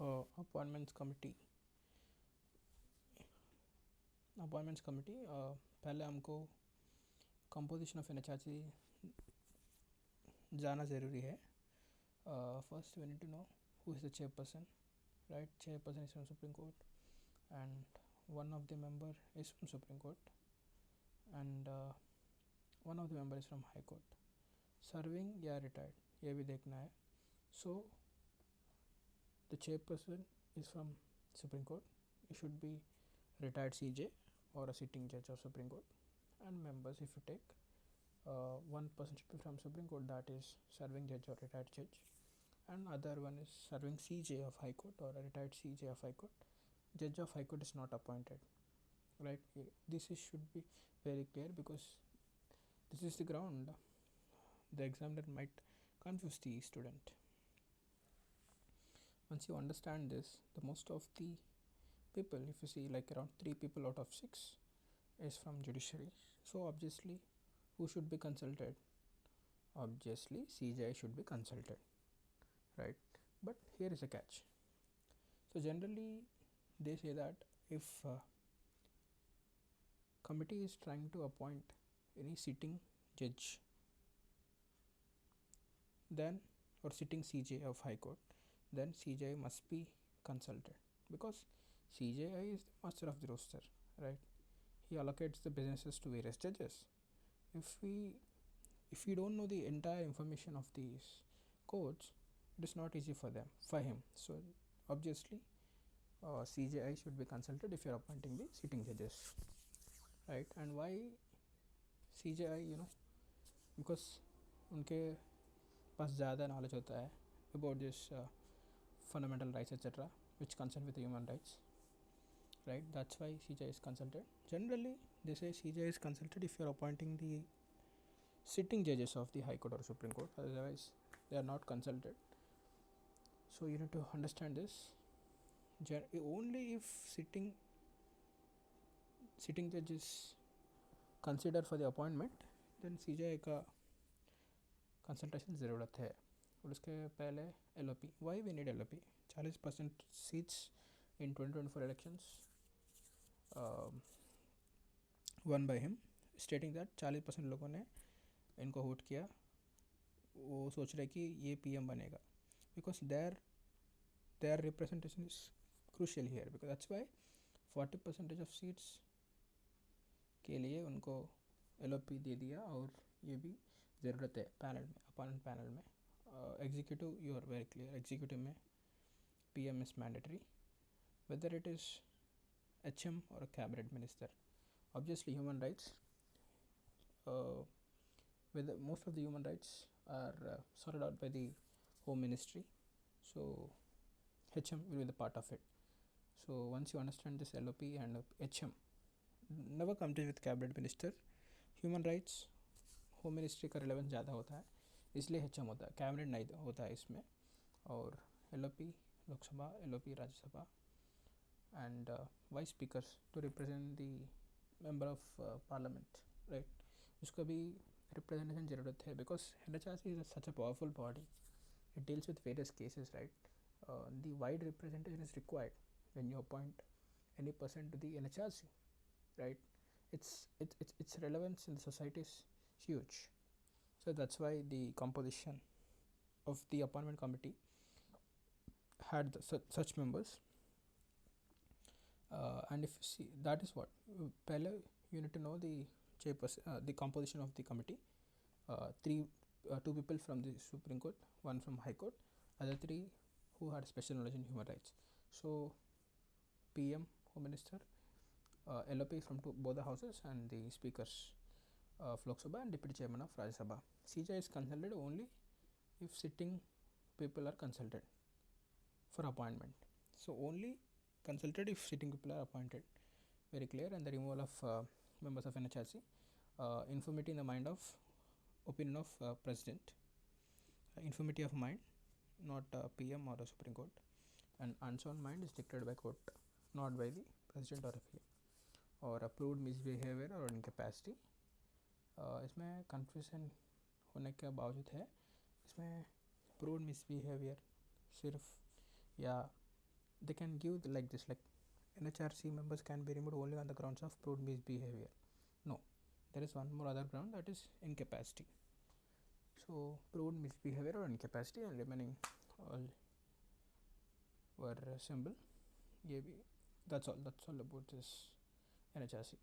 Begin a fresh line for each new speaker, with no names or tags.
Appointments committee पहले हमको composition of NHRC जाना ज़रूरी है. First we need to know who is the chairperson, right. Chairperson is from supreme court and one of the member is from Supreme Court and one of the member is from High Court. Serving या retired ये भी देखना है. So the chairperson is from Supreme Court. It should be retired CJ or a sitting judge of Supreme Court. And members, if you take one person should be from Supreme Court, that is serving judge or retired judge, and other one is serving CJ of High Court or a retired CJ of High Court. Judge of High Court is not appointed, right. This is should be very clear because this is the ground the examiner might confuse the student. Once you understand this, the most of the people, if you see like around 3 people out of 6 is from judiciary, so obviously who should be consulted? Obviously CJI should be consulted, right. But here is a catch. So generally they say that if committee is trying to appoint any sitting judge then or sitting CJ of High Court, then CJI must be consulted because CJI is the master of the roster, right. He allocates the businesses to various judges. If we don't know the entire information of these courts, it is not easy for him. So obviously CJI should be consulted if you are appointing the sitting judges, right. And why CJI? Because उनके पास ज़्यादा knowledge होता है about this fundamental rights etc. which concern with the human rights, right. That's why CJI is consulted. Generally they say CJI is consulted if you are appointing the sitting judges of the High Court or Supreme Court, otherwise they are not consulted. So you need to understand this. Only if sitting judge is considered for the appointment, then CJI का consultation ज़रूरत है. और उसके पहले LOP. Why we need LOP? 40% seats in 2024 elections won by him, stating that 40% लोगों ने इनको vote किया, वो सोच रहे कि ये PM बनेगा, because their representation is crucial here, because that's why 40% of seats के लिए उनको LOP दे दिया. और ये भी ज़रूरत है पैनल में, अपोनेंट पैनल में. Executive you are very clear, executive में PM is mandatory whether it is HM or a cabinet minister. Obviously human rights, whether most of the human rights are sorted out by the Home Ministry, so HM will be the part of it. So once you understand this LOP and HM, never compete with cabinet minister. Human rights home ministry का relevance ज़्यादा होता है, इसलिए HM होता है, cabinet नहीं होता है इसमें. और LOP Lok Sabha, LOP Rajya Sabha, and vice speakers to represent the member of parliament, right. उसका भी रिप्रेजेंटेशन ज़रूरत है because NHRC is such a powerful body. It deals with various cases, right. The wide representation is required when you appoint any person to the NHRC, right. Its relevance in the society is huge. So that's why the composition of the appointment committee had such members. And if you see, that is what pehle you need to know the chairperson, the composition of the committee. Two people from the Supreme Court, one from High Court, other 3 who had special knowledge in human rights. So PM, Home Minister, LOP from both the houses, and the speakers of Lok Sabha and deputy chairman of Rajya Sabha. CJI is consulted only if sitting people are consulted for appointment. So only consulted if sitting people are appointed. Very clear. And the removal of members of NHRC, infirmity in the mind of opinion of president, infirmity of mind, not PM or a Supreme Court, and unsound mind is dictated by court, not by the president or a PM. और approved misbehaviour और incapacity, इसमें confusion होने के बावजूद है. इसमें approved misbehaviour सिर्फ या they can give like this, like NHRC members can be removed only on the grounds of proved misbehavior. No, there is one more other ground, that is incapacity. So proved misbehavior or incapacity, and remaining all were simple. Yeah, that's all about this NHRC.